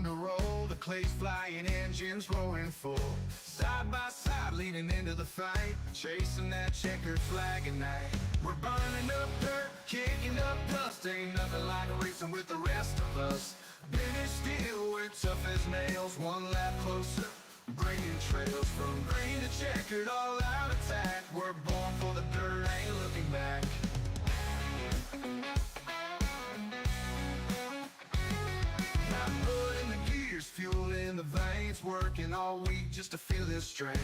on the roll, the clay's flying, engines rolling full. Side by side, leading into the fight, chasing that checkered flag at night. We're burning up dirt, kicking up dust, ain't nothing like racing with the rest of us. British steel, we're tough as nails, one lap closer, bringing trails from green to checkered, all out attack. We're born for the dirt, ain't looking back. Got mud in the gears, fuel in the veins, working all week just to feel this strain.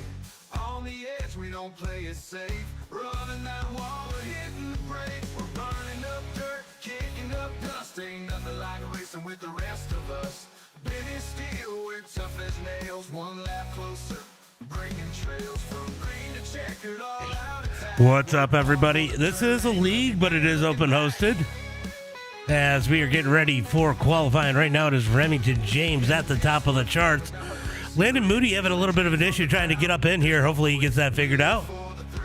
On the edge, we don't play it safe, running that wall, we're hitting the brake. We're burning up dirt, kicking up dust, ain't nothing like racing with the rest of us. British steel, we're tough as nails, one lap closer, bringing trails from green to checkered, all out attack. What's up, everybody? This is a league, but it is open hosted. As we are getting ready for qualifying right now, it is Remington James at the top of the charts. Landon Moody having a little bit of an issue trying to get up in here. Hopefully he gets that figured out.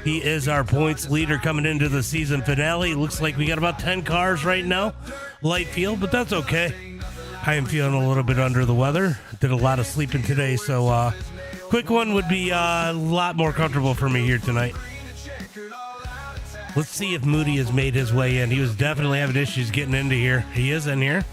He is our points leader coming into the season finale. Looks like we got about 10 cars right now. Light field, but that's okay. I am feeling a little bit under the weather. Did a lot of sleeping today, so quick one would be a lot more comfortable for me here tonight. Let's see if Moody has made his way in. He was definitely having issues getting into here. He is in here.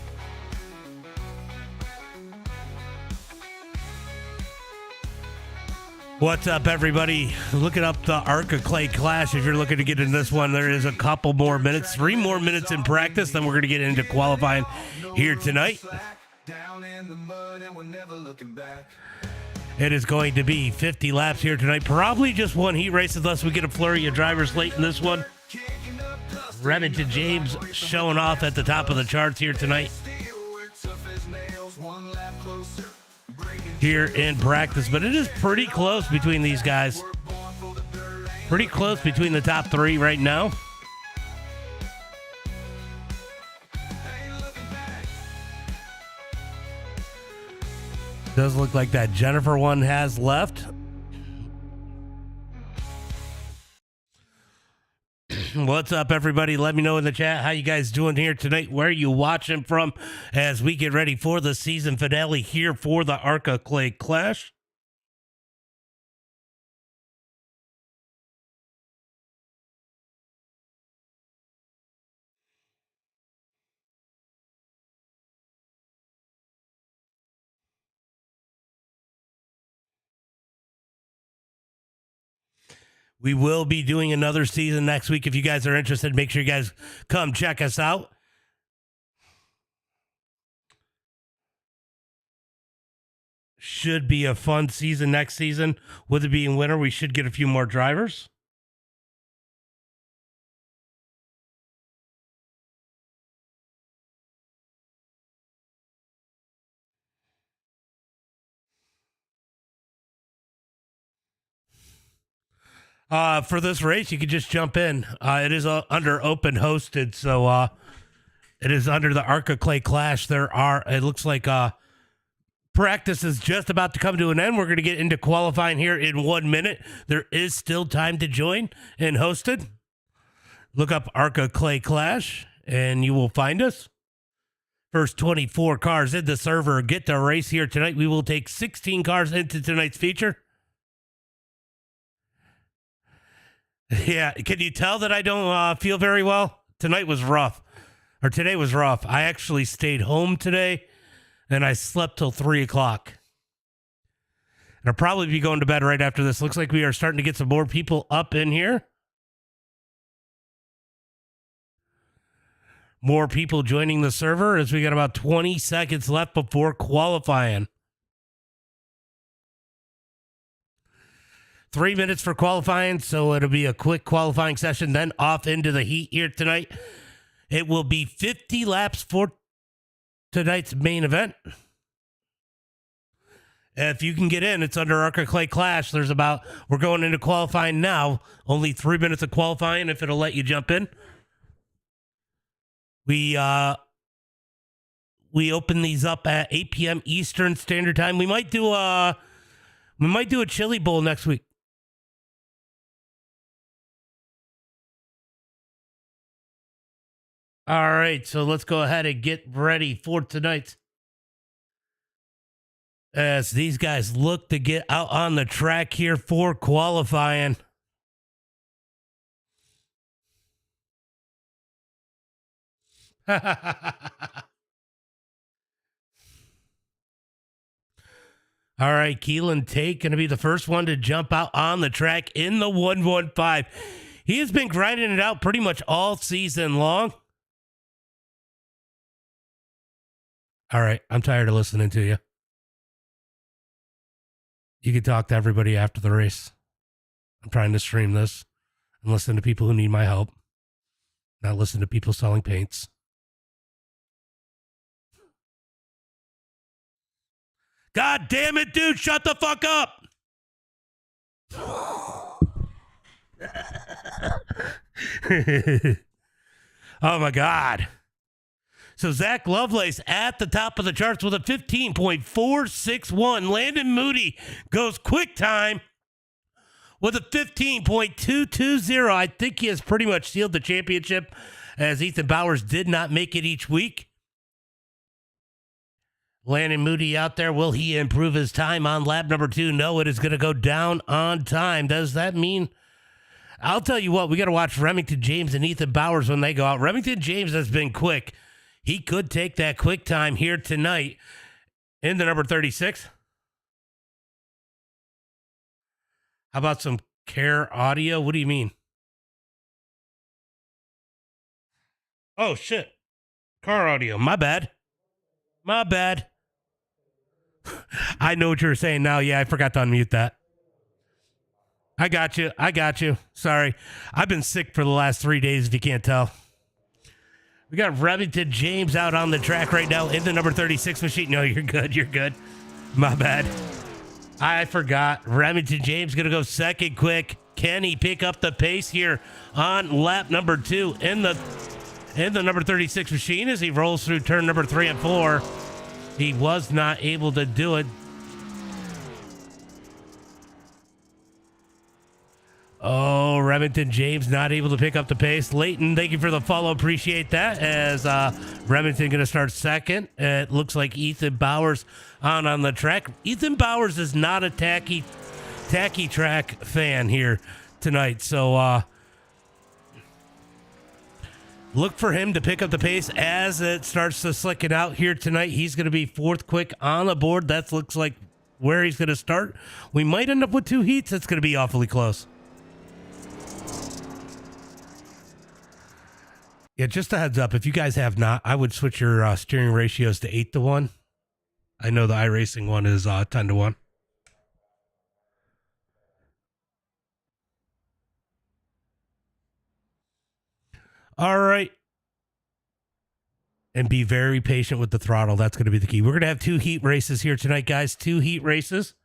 What's up, everybody? Looking up the ARCA Clay Clash. If you're looking to get in this one, there is a couple more minutes, 3 more minutes in practice, then we're going to get into qualifying here tonight. It is going to be 50 laps here tonight. Probably just one heat race unless we get a flurry of drivers late in this one. Remington James showing off at the top of the charts here tonight. Here in practice, but it is pretty close between these guys. Pretty close between the top 3 right now. Does look like that Jennifer one has left. What's up, everybody? Let me know in the chat how you guys doing here tonight. Where are you watching from as we get ready for the season finale here for the ARCA Clay Clash? We will be doing another season next week. If you guys are interested, make sure you guys come check us out. Should be a fun season next season. With it being winter, we should get a few more drivers. For this race, you can just jump in. It is under open hosted, so it is under the ARCA Clay Clash. It looks like practice is just about to come to an end. We're going to get into qualifying here in 1 minute. There is still time to join and hosted. Look up ARCA Clay Clash, and you will find us. First 24 cars in the server get to race here tonight. We will take 16 cars into tonight's feature. Yeah, can you tell that I don't feel very well? Today was rough. I actually stayed home today, and I slept till 3 o'clock. And I'll probably be going to bed right after this. Looks like we are starting to get some more people up in here. More people joining the server as we got about 20 seconds left before qualifying. 3 minutes for qualifying, so it'll be a quick qualifying session, then off into the heat here tonight. It will be 50 laps for tonight's main event. If you can get in, it's under ARCA Clay Clash. We're going into qualifying now. Only 3 minutes of qualifying if it'll let you jump in. We open these up at 8 p.m. Eastern Standard Time. We might do a chili bowl next week. All right, so let's go ahead and get ready for tonight's as these guys look to get out on the track here for qualifying. All right, Keelan Tate going to be the first one to jump out on the track in the 115. He has been grinding it out pretty much all season long. All right, I'm tired of listening to you. You can talk to everybody after the race. I'm trying to stream this and listen to people who need my help, not listen to people selling paints. God damn it, dude, shut the fuck up. Oh my God. So Zach Lovelace at the top of the charts with a 15.461. Landon Moody goes quick time with a 15.220. I think he has pretty much sealed the championship, as Ethan Bowers did not make it each week. Landon Moody out there. Will he improve his time on lap number 2? No, it is going to go down on time. Does that mean... I'll tell you what, we got to watch Remington James and Ethan Bowers when they go out. Remington James has been quick. He could take that quick time here tonight in the number 36. How about some Care audio? What do you mean? Oh, shit. Car audio. My bad. My bad. I know what you're saying now. Yeah, I forgot to unmute that. I got you. Sorry. I've been sick for the last 3 days, if you can't tell. We got Remington James out on the track right now in the number 36 machine. No, you're good. My bad. I forgot. Remington James going to go second quick. Can he pick up the pace here on lap number 2 in the number 36 machine as he rolls through turn number 3 and 4? He was not able to do it. Oh, Remington James not able to pick up the pace. Leighton, thank you for the follow. Appreciate that. As Remington going to start second. It looks like Ethan Bowers on the track. Ethan Bowers is not a tacky track fan here tonight. So look for him to pick up the pace as it starts to slick it out here tonight. He's going to be fourth quick on the board. That looks like where he's going to start. We might end up with 2 heats. It's going to be awfully close. Yeah, just a heads up. If you guys have not, I would switch your steering ratios to 8-1. I know the iRacing one is 10-1. All right. And be very patient with the throttle. That's going to be the key. We're going to have 2 heat races here tonight, guys. 2 heat races.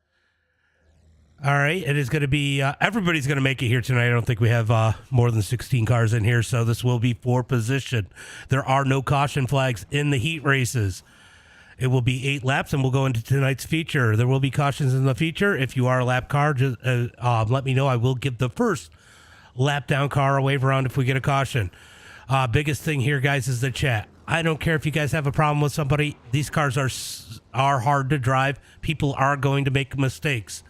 All right. It is going to be, everybody's going to make it here tonight. I don't think we have more than 16 cars in here, so this will be for position. There are no caution flags in the heat races. It will be 8 laps, and we'll go into tonight's feature. There will be cautions in the feature. If you are a lap car, just let me know. I will give the first lap down car a wave around if we get a caution. Biggest thing here, guys, is the chat. I don't care if you guys have a problem with somebody. These cars are hard to drive. People are going to make mistakes.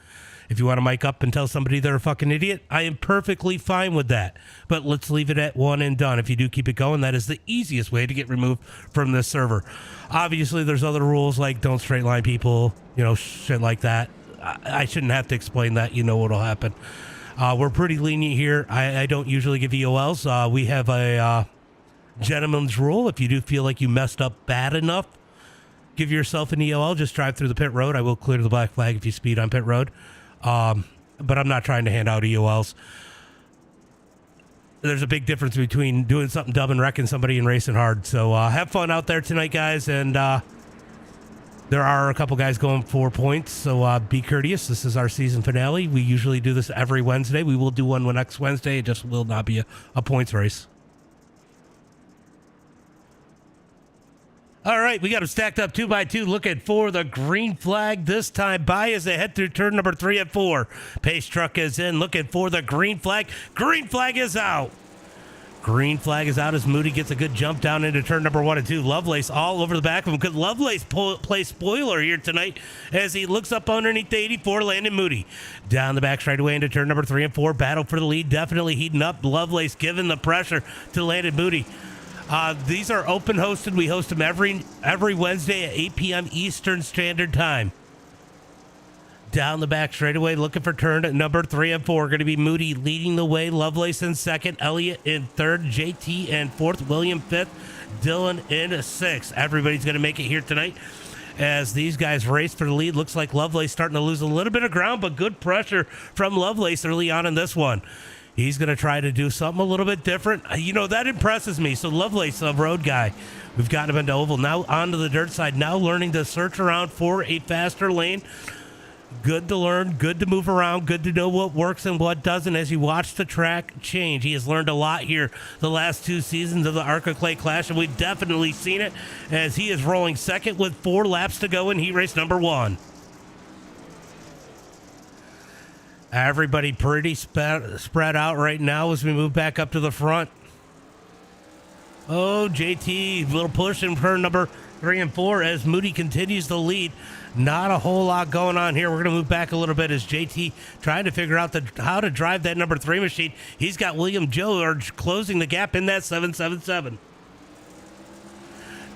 If you want to mic up and tell somebody they're a fucking idiot, I am perfectly fine with that. But let's leave it at one and done. If you do keep it going, that is the easiest way to get removed from this server. Obviously, there's other rules like don't straight line people, shit like that. I shouldn't have to explain that. You know what'll happen. We're pretty lenient here. I don't usually give EOLs. We have a gentleman's rule. If you do feel like you messed up bad enough, give yourself an EOL. Just drive through the pit road. I will clear the black flag if you speed on pit road. But I'm not trying to hand out EOLs. There's a big difference between doing something dumb and wrecking somebody and racing hard. So have fun out there tonight, guys. And there are a couple guys going for points. So be courteous. This is our season finale. We usually do this every Wednesday. We will do one next Wednesday. It just will not be a points race. All right, we got them stacked up 2x2, looking for the green flag this time by as they head through turn number 3 and 4. Pace truck is in, looking for the green flag. Green flag is out. Green flag is out as Moody gets a good jump down into turn number 1 and 2. Lovelace all over the back of him. Could Lovelace play spoiler here tonight as he looks up underneath the 84, Landon Moody. Down the back straightaway into turn number 3 and 4. Battle for the lead, definitely heating up. Lovelace giving the pressure to Landon Moody. These are open hosted. We host them every Wednesday at 8 p.m. Eastern Standard Time. Down the back straightaway, looking for turn at number 3 and 4. Going to be Moody leading the way. Lovelace in second. Elliott in third. JT in fourth. William fifth. Dylan in sixth. Everybody's going to make it here tonight as these guys race for the lead. Looks like Lovelace starting to lose a little bit of ground, but good pressure from Lovelace early on in this one. He's going to try to do something a little bit different. You know, that impresses me. So Lovelace, a road guy. We've got him into oval. Now onto the dirt side. Now learning to search around for a faster lane. Good to learn, good to move around, good to know what works and what doesn't as you watch the track change. He has learned a lot here the last 2 seasons of the ARCA Clay Clash, and we've definitely seen it as he is rolling second with 4 laps to go in heat race number 1. Everybody pretty spread out right now as we move back up to the front. Oh, JT, little push in turn number 3 and 4 as Moody continues to lead. Not a whole lot going on here. We're going to move back a little bit as JT trying to figure out how to drive that number 3 machine. He's got William George closing the gap in that 777.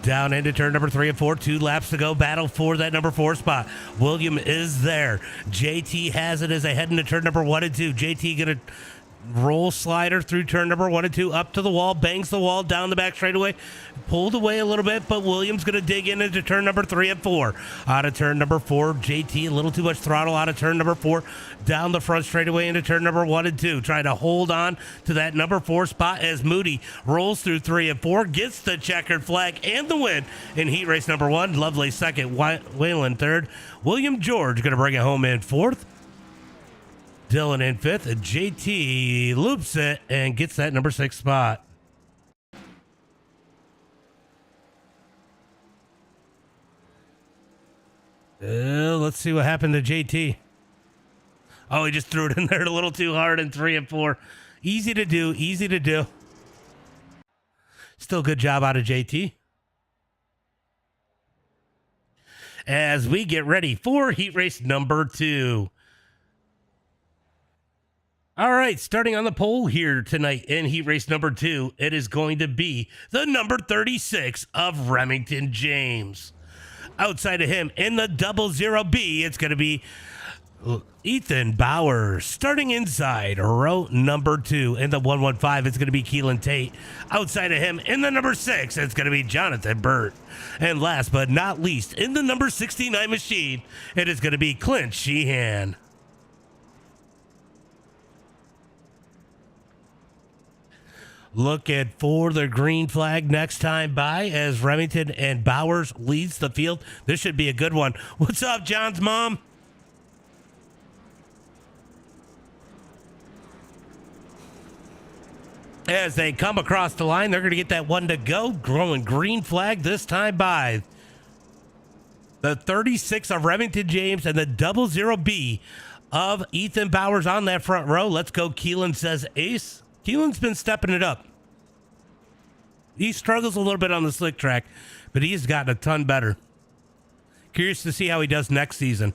Down into turn number 3 and 4. 2 laps to go. Battle for that number 4 spot. William is there. JT has it as they head into turn number 1 and 2. JT going to roll slider through turn number 1 and 2, up to the wall, bangs the wall, down the back straightaway, pulled away a little bit, but Williams going to dig into turn number 3 and 4. Out of turn number 4, JT, a little too much throttle out of turn number 4, down the front straightaway into turn number 1 and 2, trying to hold on to that number 4 spot as Moody rolls through 3 and 4, gets the checkered flag and the win in heat race number 1. Lovely second, Whalen third, William George going to bring it home in 4th. Dylan in 5th. JT loops it and gets that number 6 spot. Let's see what happened to JT. Oh, he just threw it in there a little too hard in 3 and 4. Easy to do, easy to do. Still good job out of JT. As we get ready for heat race number 2. All right, starting on the pole here tonight in heat race number 2, it is going to be the number 36 of Remington James. Outside of him in the 00B, it's going to be Ethan Bowers. Starting inside row number 2 in the 115, it's going to be Keelan Tate. Outside of him in the number 6, it's going to be Jonathan Burt. And last but not least, in the number 69 machine, it is going to be Clint Sheehan. Looking for the green flag next time by as Remington and Bowers leads the field. This should be a good one. What's up, John's mom? As they come across the line, they're going to get that one to go. Growing green flag this time by the 36 of Remington James and the 00B of Ethan Bowers on that front row. Let's go, Keelan, says Ace. Keelan's been stepping it up. He struggles a little bit on the slick track, but he's gotten a ton better. Curious to see how he does next season.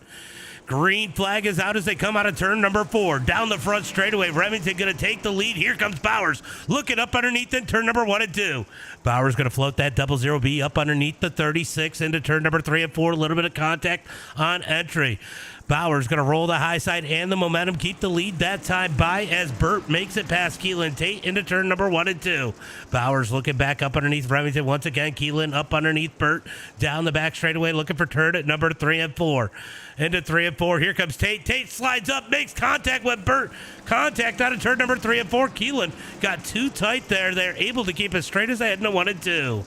Green flag is out as they come out of turn number 4. Down the front straightaway, Remington going to take the lead. Here comes Bowers. Looking up underneath in turn number 1 and 2. Bowers going to float that 00B up underneath the 36 into turn number 3 and 4. A little bit of contact on entry. Bowers going to roll the high side and the momentum, keep the lead that time by as Burt makes it past Keelan Tate into turn number 1 and 2. Bowers looking back up underneath Remington once again. Keelan up underneath Burt. Down the back straightaway looking for turn at number 3 and 4. Into 3 and 4. Here comes Tate. Tate slides up, makes contact with Burt. Contact out of turn number 3 and 4. Keelan got too tight there. They're able to keep it straight as they head into 1 and 2.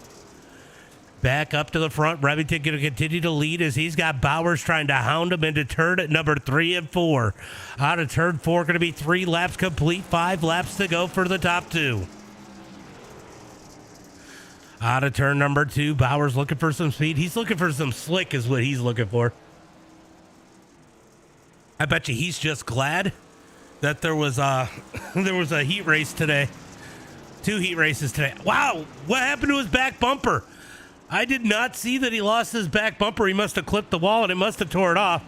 Back up to the front. Remington going to continue to lead as he's got Bowers trying to hound him into turn at number 3 and 4. Out of turn 4, going to be 3 laps complete. 5 laps to go for the top 2. Out of turn number 2, Bowers looking for some speed. He's looking for some slick is what he's looking for. I bet you he's just glad that there was a heat race today. 2 heat races today. Wow, what happened to his back bumper? I did not see that he lost his back bumper. He must have clipped the wall and it must have tore it off.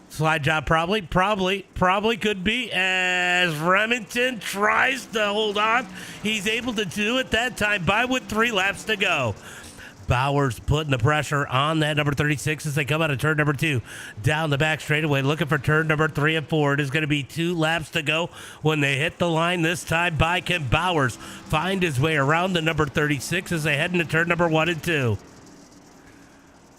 Slide job probably could be, as Remington tries to hold on. He's able to do it that time by with 3 laps to go. Bowers putting the pressure on that number 36 as they come out of turn number 2. Down the back straightaway, looking for turn number 3 and 4. It is going to be 2 laps to go when they hit the line this time by Can Bowers. Find his way around the number 36 as they head into turn number 1 and 2.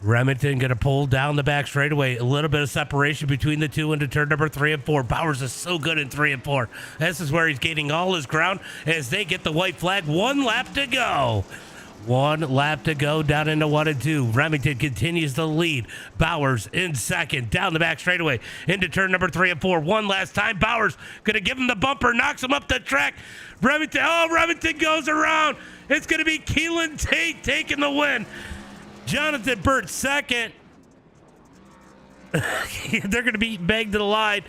Remington going to pull down the back straightaway. A little bit of separation between the 2 into turn number 3 and 4. Bowers is so good in 3 and 4. This is where he's gaining all his ground as they get the white flag. 1 lap to go. 1 lap to go down into 1 and 2. Remington continues to lead. Bowers in second. Down the back straightaway into turn number 3 and 4. One last time. Bowers going to give him the bumper. Knocks him up the track. Remington goes around. It's going to be Keelan Tate taking the win. Jonathan Burt second. They're going to be bagged to the line.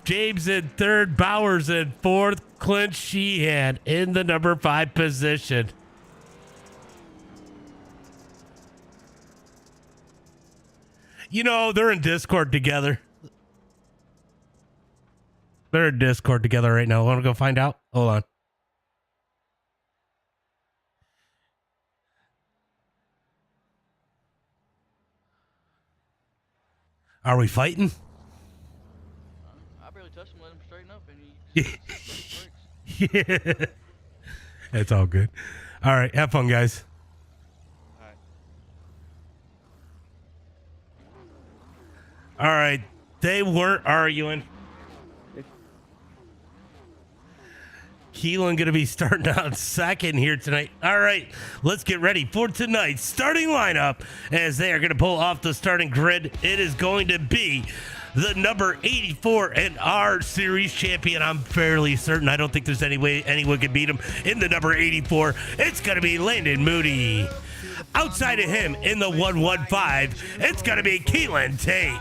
James in third. Bowers in fourth. Clint Sheehan in the number 5 position. You know, they're in Discord together. They're in Discord together right now. Want to go find out? Hold on. Are we fighting? I barely touched him, let him straighten up, and he Yeah. It's all good. All right. Have fun, guys. All right. They weren't arguing. Keelan going to be starting out second here tonight. All right, let's get ready for tonight's starting lineup as they are going to pull off the starting grid. It is going to be the number 84 and R Series champion. I'm fairly certain. I don't think there's any way anyone can beat him in the number 84. It's going to be Landon Moody. Outside of him in the 115, it's going to be Keelan Tate.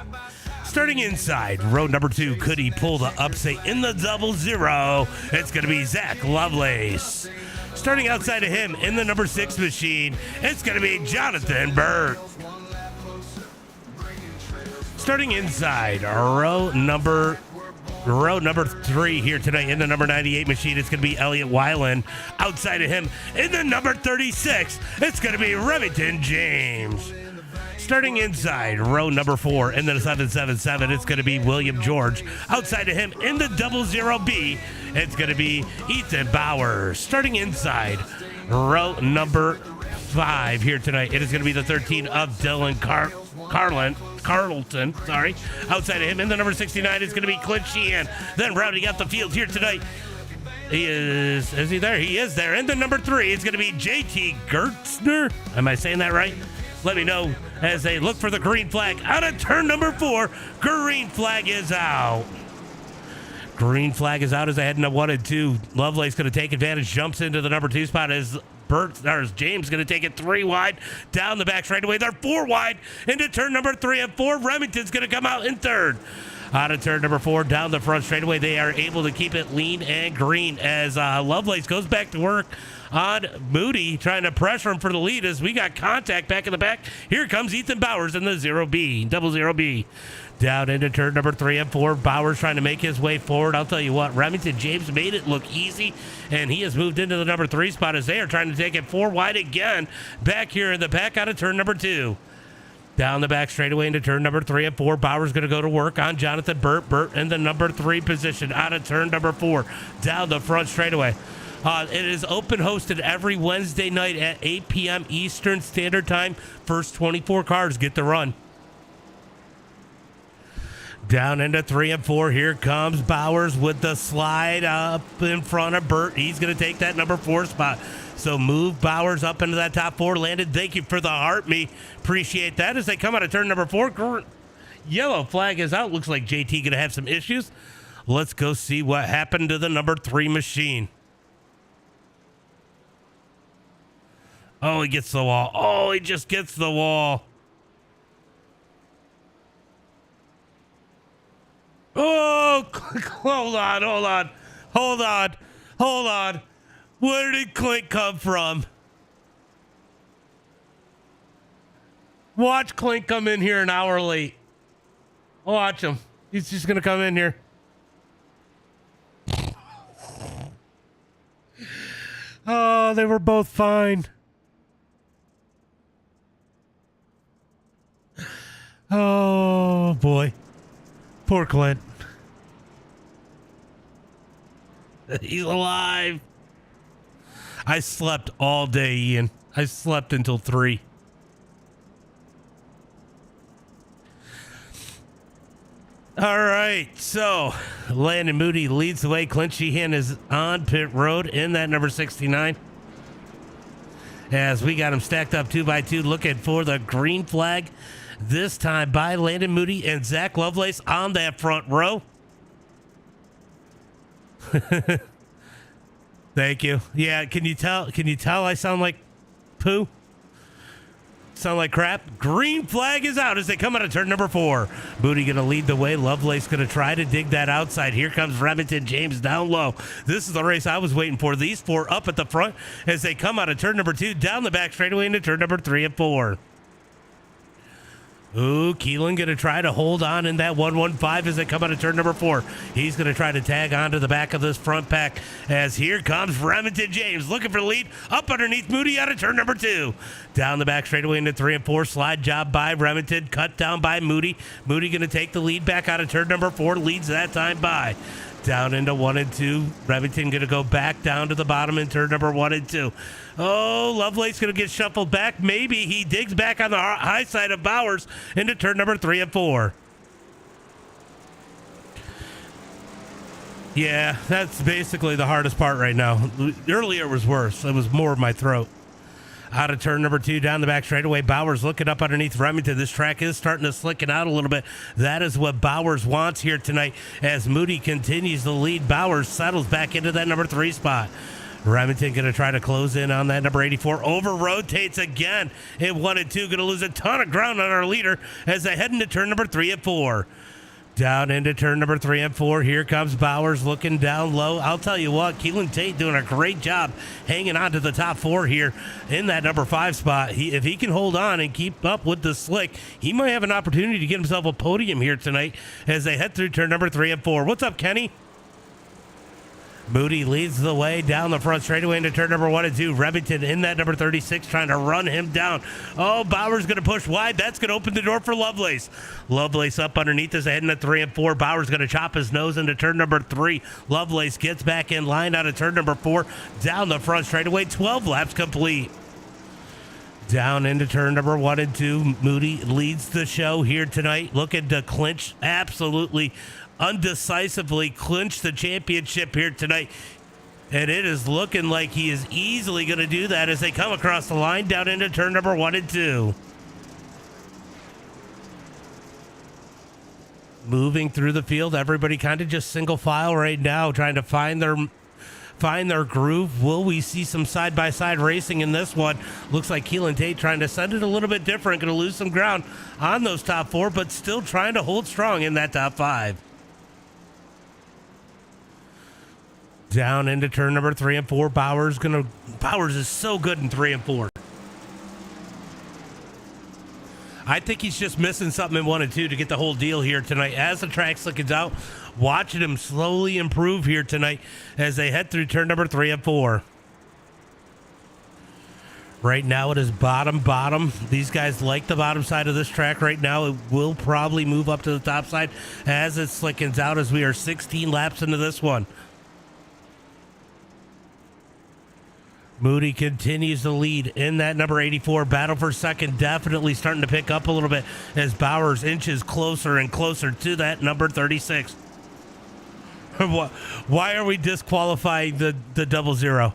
Starting inside, row number 2, could he pull the upset in the 00? It's going to be Zach Lovelace. Starting outside of him in the number 6 machine, it's going to be Jonathan Burt. Starting inside, row number 3 here tonight in the number 98 machine, it's going to be Elliot Weiland. Outside of him in the number 36, it's going to be Remington James. Starting inside, row number 4 in the 777, it's going to be William George. Outside of him in the 00B, it's going to be Ethan Bowers. Starting inside, row number 5 here tonight, it is going to be the 13 of Dylan Carlton. Outside of him in the number 69, it's going to be Clint Sheehan. Then rounding out the field here tonight, is he there? He is there. In the number 3, it's going to be JT Gertzner. Am I saying that right? Let me know as they look for the green flag. Out of turn number 4, green flag is out. Green flag is out as they head into 1 and 2. Lovelace going to take advantage, jumps into the number 2 spot as James going to take it 3 wide down the back straightaway. They're 4 wide into turn number 3 and 4. Remington's going to come out in third. Out of turn number 4 down the front straightaway. They are able to keep it lean and green as Lovelace goes back to work on Moody, trying to pressure him for the lead as we got contact back in the back. Here comes Ethan Bowers in the 00B. Down into turn number 3 and 4. Bowers trying to make his way forward. I'll tell you what, Remington James made it look easy, and he has moved into the number 3 spot as they are trying to take it 4 wide again. Back here in the back out of turn number 2. Down the back straightaway into turn number 3 and 4. Bowers going to go to work on Jonathan Burt. Burt in the number 3 position out of turn number 4. Down the front straightaway. It is open hosted every Wednesday night at 8 p.m. Eastern Standard Time. First 24 cars get the run. Down into 3 and 4. Here comes Bowers with the slide up in front of Burt. He's going to take that number 4 spot. So move Bowers up into that top 4. Landon, thank you for the heart. Me appreciate that as they come out of turn number 4. Yellow flag is out. Looks like JT going to have some issues. Let's go see what happened to the number 3 machine. Oh, he gets the wall. Oh, he just gets the wall. Oh, hold on. Hold on. Where did Clint come from? Watch Clint come in here an hour late. Watch him. He's just going to come in here. Oh, they were both fine. Oh, boy. Poor Clint. He's alive. I slept all day, Ian. I slept until 3. All right, so Landon Moody leads the way. Clint Sheehan is on pit road in that number 69. As we got him stacked up 2x2, looking for the green flag. This time by Landon Moody and Zach Lovelace on that front row. Thank you. Yeah, can you tell I sound like poo? Sound like crap? Green flag is out as they come out of turn number 4. Moody going to lead the way. Lovelace going to try to dig that outside. Here comes Remington James down low. This is the race I was waiting for. These 4 up at the front as they come out of turn number 2, down the back straightaway into turn number 3 and 4. Ooh, Keelan going to try to hold on in that 115 as they come out of turn number 4. He's going to try to tag onto the back of this front pack as here comes Remington James looking for the lead up underneath Moody out of turn number 2. Down the back straightaway into 3 and 4. Slide job by Remington, cut down by Moody. Moody going to take the lead back out of turn number 4, leads that time by. Down into 1 and 2. Remington going to go back down to the bottom in turn number 1 and 2. Oh, Lovelace going to get shuffled back. Maybe he digs back on the high side of Bowers into turn number 3 and 4. Yeah, that's basically the hardest part right now. Earlier it was worse. It was more of my throat. Out of turn number 2, down the back straightaway. Bowers looking up underneath Remington. This track is starting to slicken out a little bit. That is what Bowers wants here tonight as Moody continues to lead. Bowers settles back into that number 3 spot. Remington going to try to close in on that number 84. Over rotates again in 1 and 2. Going to lose a ton of ground on our leader as they head into turn number 3 and 4. Down into turn number 3 and 4. Here comes Bowers looking down low. I'll tell you what, Keelan Tate doing a great job hanging on to the top 4 here in that number 5 spot. If he can hold on and keep up with the slick, he might have an opportunity to get himself a podium here tonight as they head through turn number 3 and 4. What's up, Kenny? Moody leads the way down the front straightaway into turn number 1 and 2. Remington in that number 36 trying to run him down. Oh, Bowers going to push wide. That's going to open the door for Lovelace. Lovelace up underneath us heading to 3 and 4. Bowers going to chop his nose into turn number 3. Lovelace gets back in line out of turn number 4. Down the front straightaway. 12 laps complete. Down into turn number 1 and 2. Moody leads the show here tonight. Looking to clinch, absolutely undecisively clinch the championship here tonight. And it is looking like he is easily going to do that as they come across the line down into turn number 1 and 2. Moving through the field, everybody kind of just single file right now, trying to find their groove. Will we see some side-by-side racing in this one? Looks like Keelan Tate trying to send it a little bit different. Going to lose some ground on those top 4, but still trying to hold strong in that top 5. Down into turn number 3 and 4. Bowers is so good in 3 and 4. I think he's just missing something in 1 and 2 to get the whole deal here tonight. As the track slickens out, watching him slowly improve here tonight as they head through turn number 3 and 4. Right now it is bottom. These guys like the bottom side of this track right now. It will probably move up to the top side as it slickens out as we are 16 laps into this one. Moody continues to lead in that number 84. Battle for second definitely starting to pick up a little bit as Bowers inches closer and closer to that number 36. Why are we disqualifying the 00?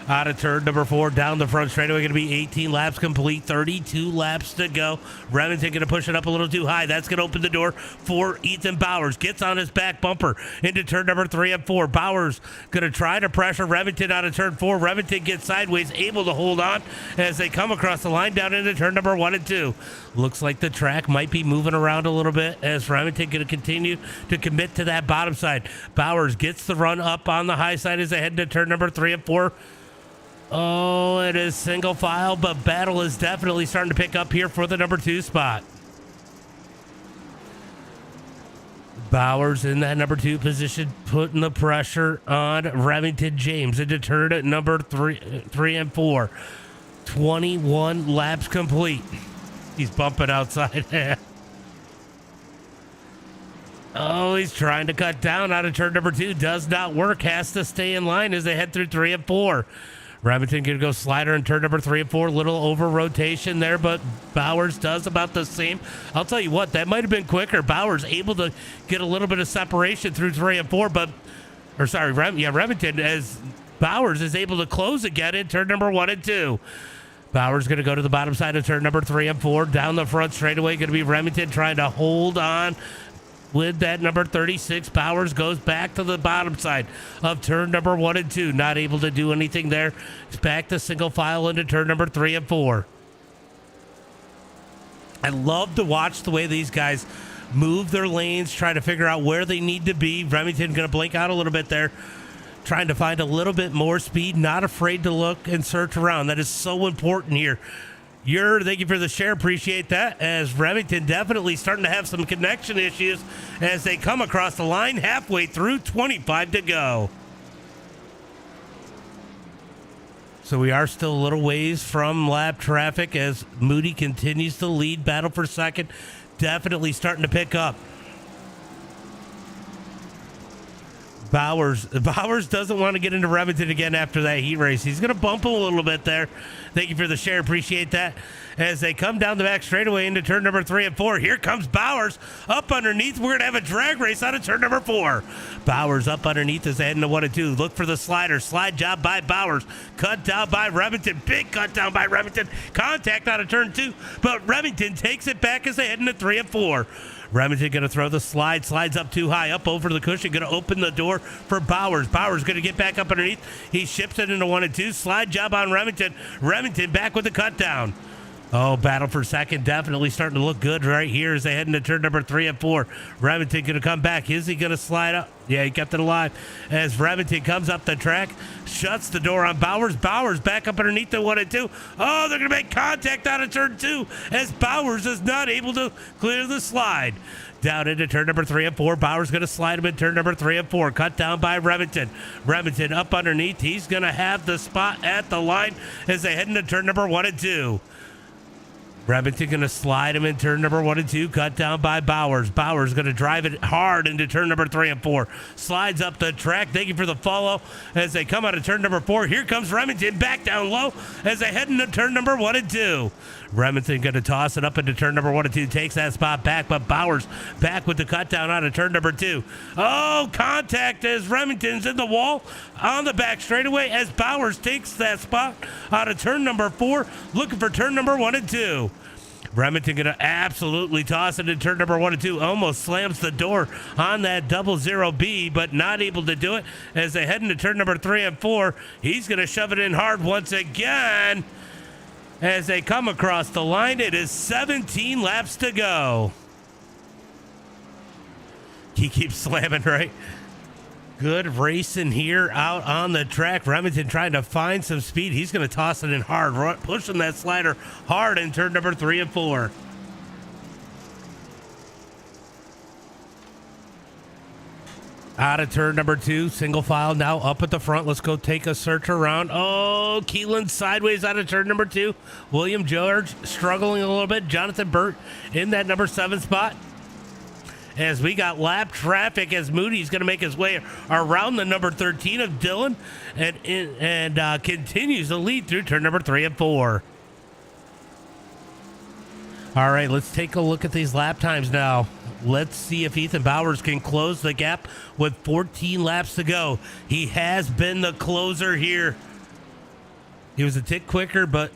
Out of turn number 4, down the front straightaway, going to be 18 laps complete, 32 laps to go. Remington going to push it up a little too high. That's going to open the door for Ethan Bowers. Gets on his back bumper into turn number 3 and 4. Bowers going to try to pressure Remington out of turn 4. Remington gets sideways, able to hold on as they come across the line down into turn number 1 and 2. Looks like the track might be moving around a little bit as Remington going to continue to commit to that bottom side. Bowers gets the run up on the high side as they head into turn number 3 and 4. Oh, it is single file, but battle is definitely starting to pick up here for the number 2 spot. Bowers in that number 2 position, putting the pressure on Remington James into turn at number 3 and 4. 21 laps complete. He's bumping outside. Oh, he's trying to cut down out of turn number 2. Does not work. Has to stay in line as they head through 3 and 4. Remington going to go slider in turn number 3 and 4. Little over rotation there, but Bowers does about the same. I'll tell you what, that might have been quicker. Bowers able to get a little bit of separation through 3 and 4, Remington, as Bowers is able to close again in turn number 1 and 2. Bowers going to go to the bottom side of turn number 3 and 4. Down the front straightaway, going to be Remington trying to hold on with that number 36. Bowers goes back to the bottom side of turn number 1 and 2. Not able to do anything there. It's back to single file into turn number 3 and 4. I love to watch the way these guys move their lanes, try to figure out where they need to be. Remington going to blink out a little bit there, trying to find a little bit more speed, not afraid to look and search around. That is so important here. Thank you for the share. Appreciate that. As Remington definitely starting to have some connection issues as they come across the line halfway through, 25 to go. So we are still a little ways from lap traffic as Moody continues to lead. Battle for second definitely starting to pick up. Bowers doesn't want to get into Remington again after that heat race. He's going to bump him a little bit there. Thank you for the share. Appreciate that. As they come down the back straightaway into turn number 3 and 4. Here comes Bowers up underneath. We're going to have a drag race out of turn number 4. Bowers up underneath as they head into 1 and 2. Look for the slider. Slide job by Bowers. Cut down by Remington. Big cut down by Remington. Contact out of turn 2. But Remington takes it back as they head into 3 and 4. Remington going to throw the slide. Slides up too high. Up over the cushion. Going to open the door for Bowers. Bowers going to get back up underneath. He ships it into 1 and 2. Slide job on Remington. Remington back with the cut down. Oh, battle for second definitely starting to look good right here as they head into turn number 3 and 4. Remington going to come back. Is he going to slide up? Yeah, he kept it alive. As Remington comes up the track, shuts the door on Bowers. Bowers back up underneath the 1 and 2. Oh, they're going to make contact out of turn 2 as Bowers is not able to clear the slide. Down into turn number 3 and 4. Bowers going to slide him in turn number 3 and 4. Cut down by Remington. Remington up underneath. He's going to have the spot at the line as they head into turn number 1 and 2. Remington going to slide him in turn number 1 and 2. Cut down by Bowers. Bowers going to drive it hard into turn number 3 and 4. Slides up the track. Thank you for the follow as they come out of turn number 4. Here comes Remington back down low as they head into turn number 1 and 2. Remington going to toss it up into turn number 1 and 2. Takes that spot back, but Bowers back with the cut down out of turn number 2. Oh, contact as Remington's in the wall on the back straightaway as Bowers takes that spot out of turn number 4. Looking for turn number 1 and 2. Remington going to absolutely toss it in turn number 1 and 2. Almost slams the door on that 00B, but not able to do it as they head into turn number 3 and 4. He's going to shove it in hard once again as they come across the line. It is 17 laps to go. He keeps slamming, right? Good racing here out on the track. Remington trying to find some speed. He's going to toss it in hard, pushing that slider hard in turn number 3 and 4. Out of turn number 2, single file now up at the front. Let's go take a search around. Oh, Keelan sideways out of turn number 2. William George struggling a little bit. Jonathan Burt in that number 7 spot. As we got lap traffic as Moody's going to make his way around the number 13 of Dylan and continues to lead through turn number 3 and 4. All right, let's take a look at these lap times now. Let's see if Ethan Bowers can close the gap with 14 laps to go. He has been the closer here He was a tick quicker, but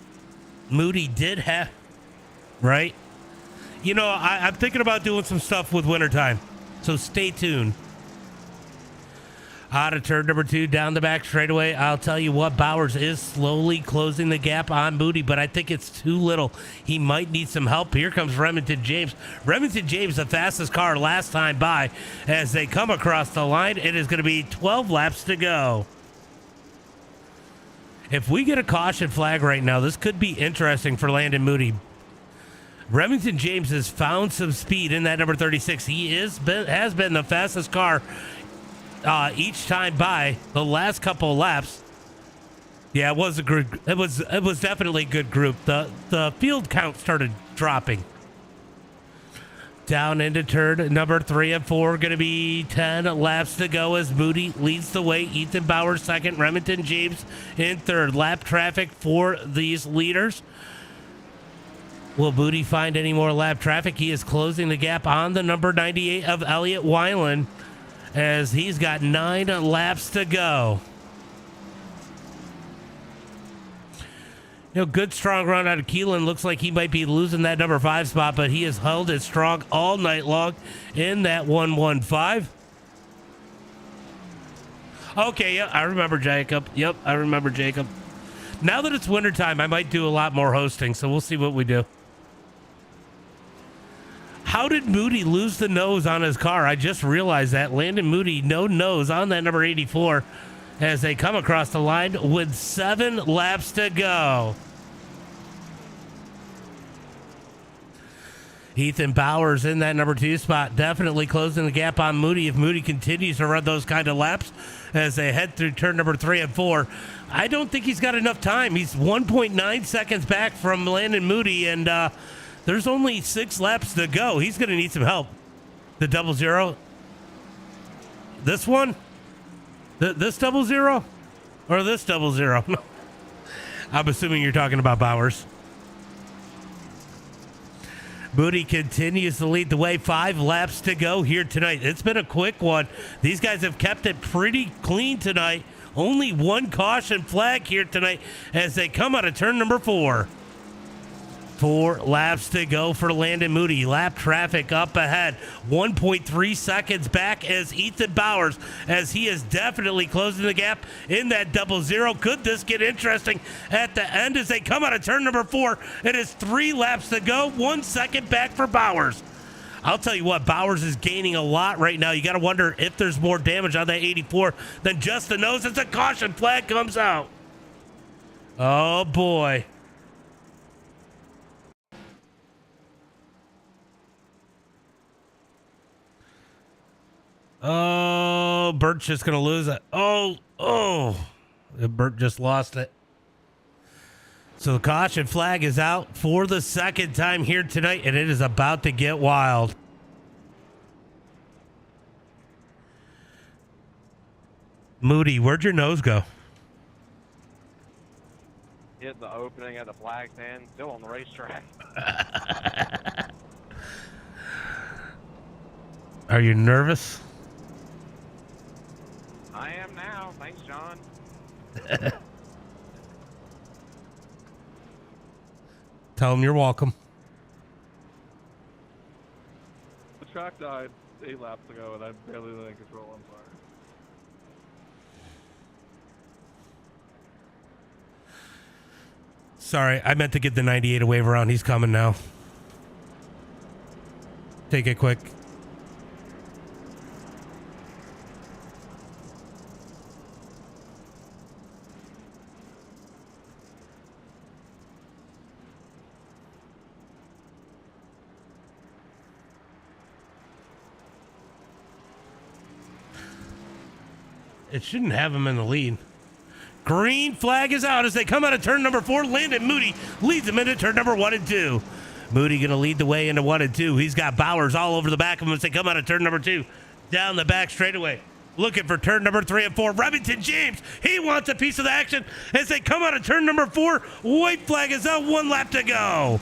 Moody did have, right? You know, I'm thinking about doing some stuff with wintertime, so stay tuned. Out of turn number 2, down the back straightaway. I'll tell you what, Bowers is slowly closing the gap on Moody, but I think it's too little. He might need some help. Here comes Remington James. Remington James, the fastest car last time by. As they come across the line, it is going to be 12 laps to go. If we get a caution flag right now, this could be interesting for Landon Moody. Remington James has found some speed in that number 36. He has been the fastest car each time by the last couple of laps. Yeah, it was a good. It was definitely a good group. The field count started dropping. Down into turn number 3 and 4. Going to be 10 laps to go as Moody leads the way. Ethan Bowers second. Remington James in third. Lap traffic for these leaders. Will Moody find any more lap traffic? He is closing the gap on the number 98 of Elliott Weiland, as he's got 9 laps to go. You know, good strong run out of Keelan. Looks like he might be losing that number 5 spot, but he has held it strong all night long in that 115. Okay, yeah, I remember Jacob. Yep, I remember Jacob. Now that it's wintertime, I might do a lot more hosting, so we'll see what we do. How did Moody lose the nose on his car? I just realized that. Landon Moody, no nose on that number 84 as they come across the line with 7 laps to go. Ethan Bowers in that number 2 spot, definitely closing the gap on Moody if Moody continues to run those kind of laps as they head through turn number 3 and 4. I don't think he's got enough time. He's 1.9 seconds back from Landon Moody, and there's only 6 laps to go. He's going to need some help. The 00. This one? This 00? Or this 00? I'm assuming you're talking about Bowers. Moody continues to lead the way. 5 laps to go here tonight. It's been a quick one. These guys have kept it pretty clean tonight. Only 1 caution flag here tonight as they come out of turn number 4. 4 laps to go for Landon Moody. Lap traffic up ahead. 1.3 seconds back as Ethan Bowers, as he is definitely closing the gap in that 00. Could this get interesting at the end as they come out of turn number 4? It is 3 laps to go. 1 second back for Bowers. I'll tell you what, Bowers is gaining a lot right now. You got to wonder if there's more damage on that 84 than just the nose as the caution flag comes out. Oh, boy. Oh, Bert's just going to lose it. Oh, Bert just lost it. So the caution flag is out for the second time here tonight, and it is about to get wild. Moody, where'd your nose go? Hit the opening at the flag stand, still on the racetrack. Are you nervous? I am now. Thanks, John. Tell him you're welcome. The track died 8 laps ago, and I'm barely letting control. I'm sorry. Sorry, I meant to get the 98 a wave around. He's coming now. Take it quick. It shouldn't have him in the lead. Green flag is out as they come out of turn number 4. Landon Moody leads them into turn number 1 and 2. Moody going to lead the way into 1 and 2. He's got Bowers all over the back of him as they come out of turn number 2. Down the back straightaway. Looking for turn number 3 and 4. Remington James, he wants a piece of the action as they come out of turn number 4. White flag is out. 1 lap to go.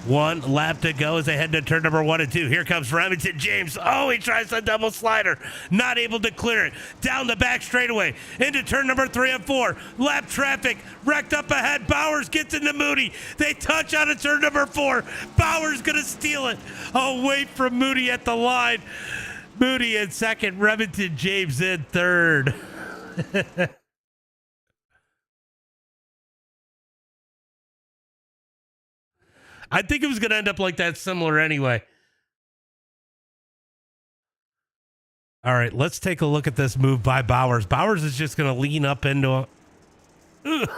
1 lap to go as they head to turn number 1 and 2. Here comes Remington James. Oh, he tries the double slider. Not able to clear it. Down the back straightaway into turn number 3 and 4. Lap traffic wrecked up ahead. Bowers gets into Moody. They touch out of turn number 4. Bowers going to steal it. Oh, wait from Moody at the line. Moody in second. Remington James in third. I think it was going to end up like that similar anyway. All right, let's take a look at this move by Bowers. Bowers is just going to lean up into a... Ugh.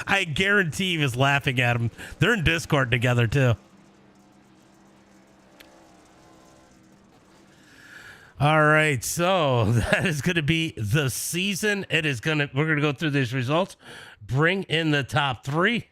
I guarantee he was laughing at him. They're in Discord together, too. All right, so that is going to be the season. We're going to go through these results, bring in the top 3.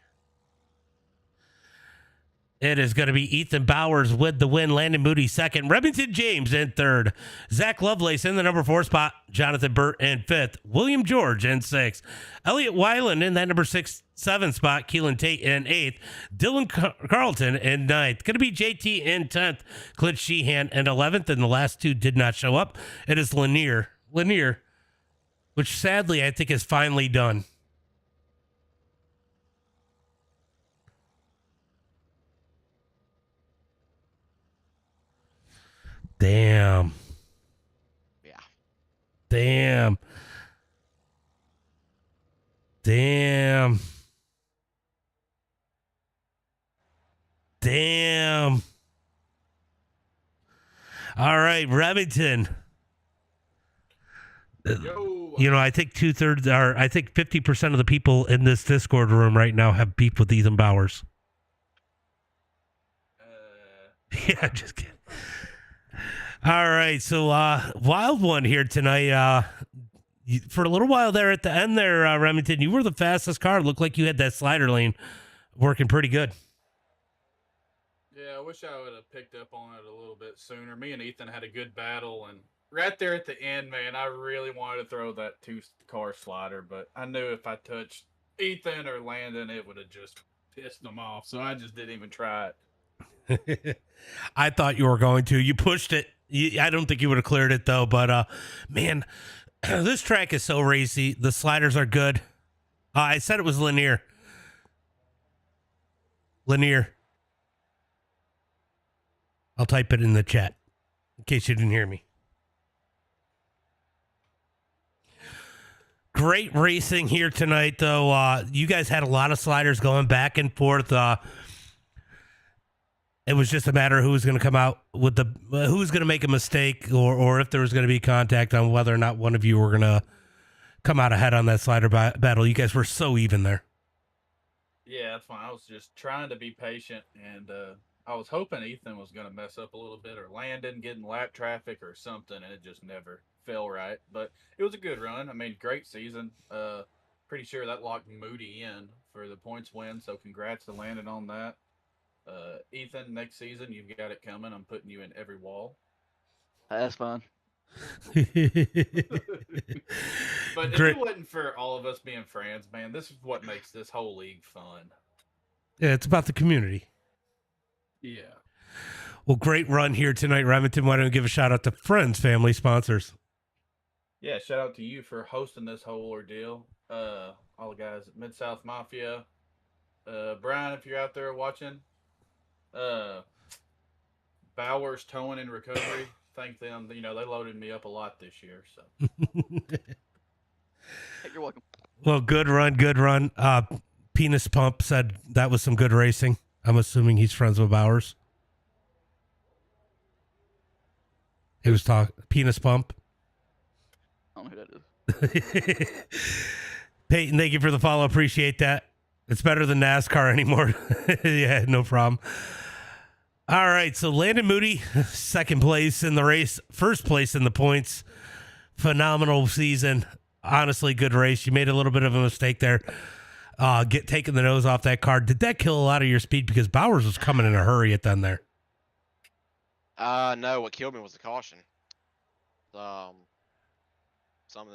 It is going to be Ethan Bowers with the win. Landon Moody second. Remington James in third. Zach Lovelace in the number 4 spot. Jonathan Burt in 5th. William George in 6th. Elliot Weiland in that number 7 spot. Keelan Tate in 8th. Dylan Carlton in 9th. Going to be JT in 10th. Clint Sheehan in 11th. And the last 2 did not show up. It is Lanier, which sadly I think is finally done. Damn. Yeah. Damn. Damn. Damn. All right, Remington. Yo. You know, I think 50% of the people in this Discord room right now have beef with Ethan Bowers. Yeah, just kidding. All right, so wild one here tonight. For a little while there at the end there, Remington, you were the fastest car. It looked like you had that slider lane working pretty good. Yeah, I wish I would have picked up on it a little bit sooner. Me and Ethan had a good battle, and right there at the end, man, I really wanted to throw that 2-car slider, but I knew if I touched Ethan or Landon, it would have just pissed them off, so I just didn't even try it. I thought you were going to. You pushed it. I don't think you would have cleared it, though. But, man, this track is so racy. The sliders are good. I said it was Lanier. Lanier. I'll type it in the chat in case you didn't hear me. Great racing here tonight, though. You guys had a lot of sliders going back and forth. It was just a matter of who was going to come out with who was going to make a mistake or if there was going to be contact on whether or not one of you were going to come out ahead on that slider battle. You guys were so even there. Yeah, that's fine. I was just trying to be patient, and I was hoping Ethan was going to mess up a little bit or Landon getting lap traffic or something, and it just never fell right. But it was a good run. I mean, great season. Pretty sure that locked Moody in for the points win, so congrats to Landon on that. Ethan, next season, you've got it coming. I'm putting you in every wall. That's fine. But if it wasn't for all of us being friends, man, this is what makes this whole league fun. Yeah, it's about the community. Yeah. Well, great run here tonight, Remington. Why don't we give a shout out to friends, family, sponsors? Yeah, shout out to you for hosting this whole ordeal. All the guys at Mid-South Mafia. Brian, if you're out there watching. Bowers Towing and Recovery. Thank them. You know, they loaded me up a lot this year. So. Hey, you're welcome. Well, good run. Penis Pump said that was some good racing. I'm assuming he's friends with Bowers. He was talking Penis Pump. I don't know who that is. Peyton, thank you for the follow. Appreciate that. It's better than NASCAR anymore. Yeah, no problem. All right, so Landon Moody, second place in the race, first place in the points. Phenomenal season. Honestly, good race. You made a little bit of a mistake there. Taking the nose off that car. Did that kill a lot of your speed? Because Bowers was coming in a hurry at the end there. No, what killed me was the caution. Something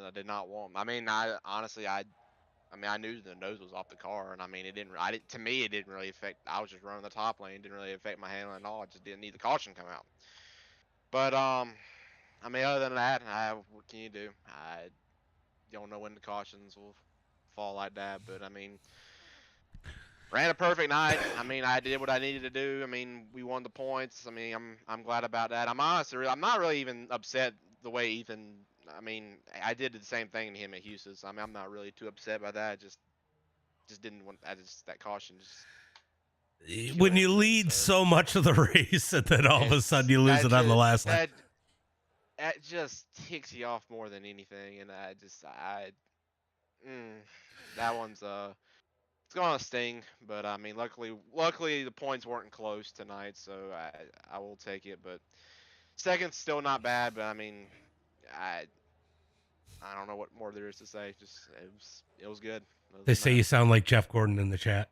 I did not want. I mean, I I mean, I knew the nose was off the car, and I mean, it didn't. To me, it didn't really affect. I was just running the top lane. It didn't really affect my handling at all. I just didn't need the caution to come out. But I mean, other than that, what can you do? I don't know when the cautions will fall like that. But I mean, ran a perfect night. I mean, I did what I needed to do. I mean, we won the points. I mean, I'm glad about that. I'm not really even upset the way Ethan. I mean, I did the same thing to him at Houston. So, I mean, I'm not really too upset by that. I just didn't want. That caution just. When you lead so much of the race, and then all of a sudden you lose it on the last lap. That just ticks you off more than anything, and that one's it's gonna sting. But I mean, luckily the points weren't close tonight, so I will take it. But second's still not bad. But I mean, I don't know what more there is to say. Just it was good. They say you sound like Jeff Gordon in the chat.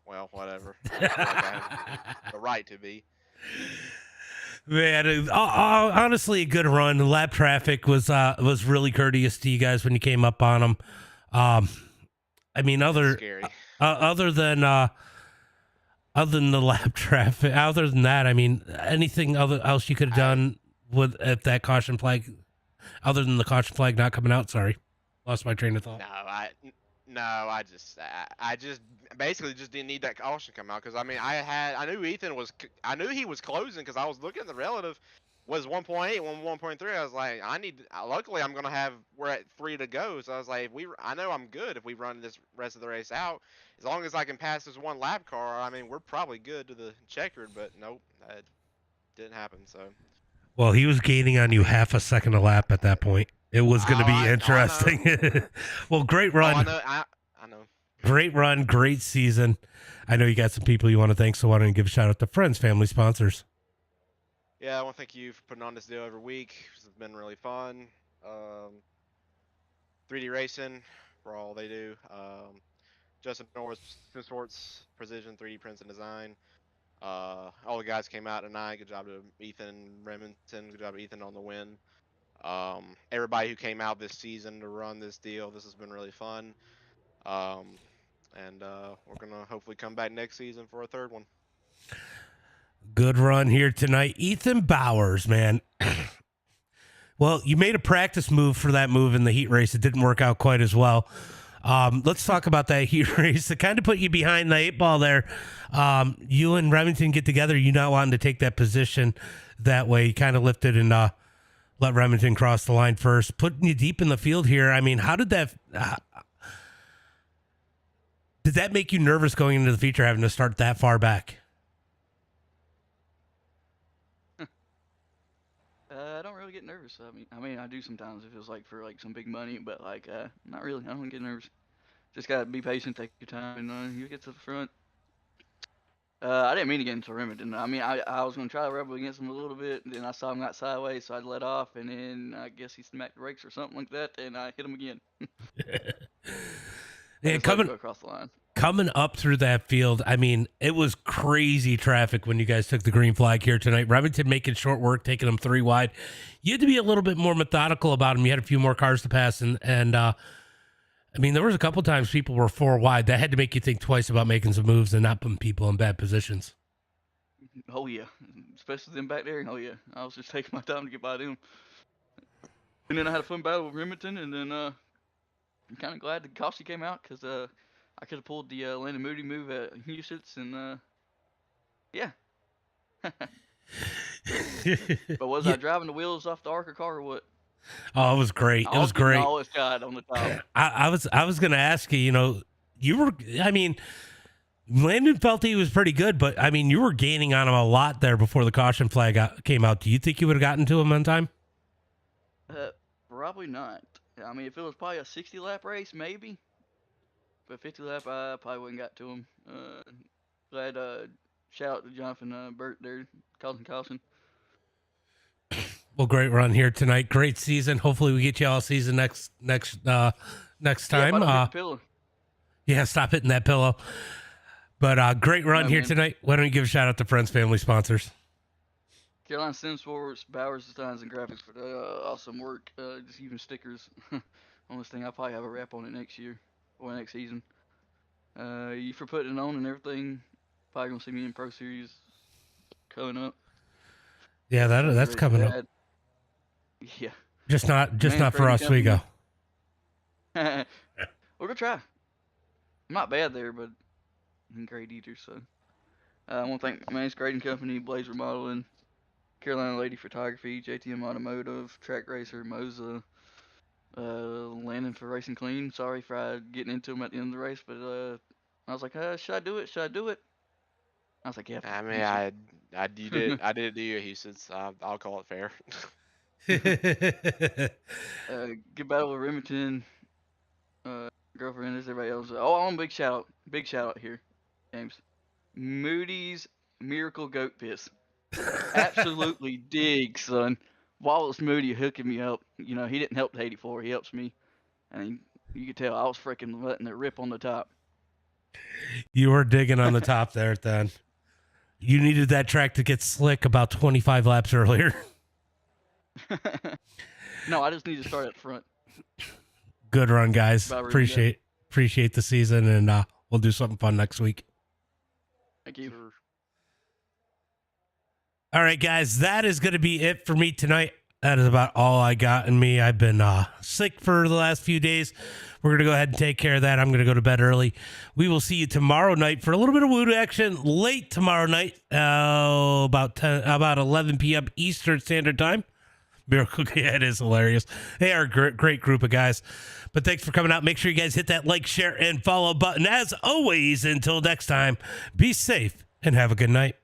Well, whatever. I feel like I have the right to be. Man, honestly, a good run. The lap traffic was really courteous to you guys when you came up on them. I mean, other than the lap traffic, other than that, I mean, anything else you could have done with if that caution flag, other than the caution flag not coming out? Sorry, lost my train of thought. I just basically just didn't need that caution to come out because I mean I knew he was closing because I was looking at the relative was 1.8 1.3. I was like luckily we're at 3 to go, so I was like I know I'm good if we run this rest of the race out, as long as I can pass this one lap car. I mean, we're probably good to the checkered, but nope, that didn't happen. So well, he was gaining on you half a second a lap at that point. It was going to be interesting. Well, great run. I know. Great run, great season. I know you got some people you want to thank, so why don't you give a shout out to friends, family, sponsors? Yeah, I want to thank you for putting on this deal every week. It's been really fun. 3D Racing for all they do. Justin Norris, Sports, Precision, 3D Prints and Design. All the guys came out tonight. Good job to Ethan Remington. Good job to Ethan on the win. Everybody who came out this season to run this deal. This has been really fun. And we're going to hopefully come back next season for a third one. Good run here tonight. Ethan Bowers, man. Well, you made a practice move for that move in the heat race. It didn't work out quite as well. Let's talk about that heat race. It kind of put you behind the 8 ball there. You and Remington get together. You not wanting to take that position that way. You kind of lifted and let Remington cross the line first, putting you deep in the field here. I mean, how did that make you nervous going into the feature, having to start that far back? I don't really get nervous. I mean, I do sometimes if it's like for like some big money, but like not really. I don't get nervous. Just gotta be patient, take your time, and you get to the front. I didn't mean to get into Remington. I mean, I was gonna try to rebel against him a little bit, and then I saw him got sideways, so I let off, and then I guess he smacked the brakes or something like that, and I hit him again. Yeah, coming across the line. Coming up through that field, I mean, it was crazy traffic when you guys took the green flag here tonight. Remington making short work, taking them 3 wide. You had to be a little bit more methodical about them. You had a few more cars to pass, and I mean, there was a couple times people were 4 wide. That had to make you think twice about making some moves and not putting people in bad positions. Oh, yeah. Especially them back there. Oh, yeah. I was just taking my time to get by them. And then I had a fun battle with Remington, and then I'm kind of glad the Kajewski came out because I could have pulled the Landon Moody move at Houston's, and yeah. But was I driving the wheels off the ARCA car or what? Oh, it was great. It was great. All his shot on the top. I was going to ask you, I mean, Landon felt he was pretty good, but I mean, you were gaining on him a lot there before the caution flag came out. Do you think you would have gotten to him on time? Probably not. I mean, if it was probably a 60 lap race, maybe. But 50 lap, I probably wouldn't got to him. Glad, shout out to Jonathan Burt there, Carlson. Well, great run here tonight. Great season. Hopefully we get you all season next time. Yeah, stop hitting that pillow. But great run here tonight. Why don't you give a shout out to friends, family, sponsors? Carolina Sim Sports, Bowers Designs and Graphics for the awesome work. Just even stickers. On this thing, I'll probably have a wrap on it next year or next season. You for putting it on and everything. Probably gonna see me in Pro Series coming up. Yeah, that's coming up. Yeah. Just not for Brayton Oswego. We're gonna try. I'm not bad there, but I'm great eater. So I want to thank Man's Grading Company, Blaze Remodeling, Carolina Lady Photography, JTM Automotive, Track Racer, Moza, Landon for Racing Clean. Sorry for getting into them at the end of the race, but I was like, should I do it? Should I do it? I was like, yeah. I mean, I did it to you, Houston. So I'll call it fair. Good battle with Remington, girlfriend, there's everybody else. Oh, I want a big shout out here, James. Moody's Miracle Goat Piss. Absolutely dig, son. Wallace Moody hooking me up. You know, he didn't help the 84, he helps me. And you could tell I was freaking letting it rip on the top. You were digging on the top there, then. You needed that track to get slick about 25 laps earlier. No, I just need to start at the front. Good run, guys. Appreciate the season, and we'll do something fun next week. Thank you. All right, guys, that is going to be it for me tonight. That is about all I got in me. I've been sick for the last few days. We're going to go ahead and take care of that. I'm going to go to bed early. We will see you tomorrow night for a little bit of Wood action late tomorrow night, about 11 p.m. Eastern Standard Time. Miracle, yeah, it is hilarious. They are a great group of guys. But thanks for coming out. Make sure you guys hit that like, share, and follow button. As always, until next time, be safe and have a good night.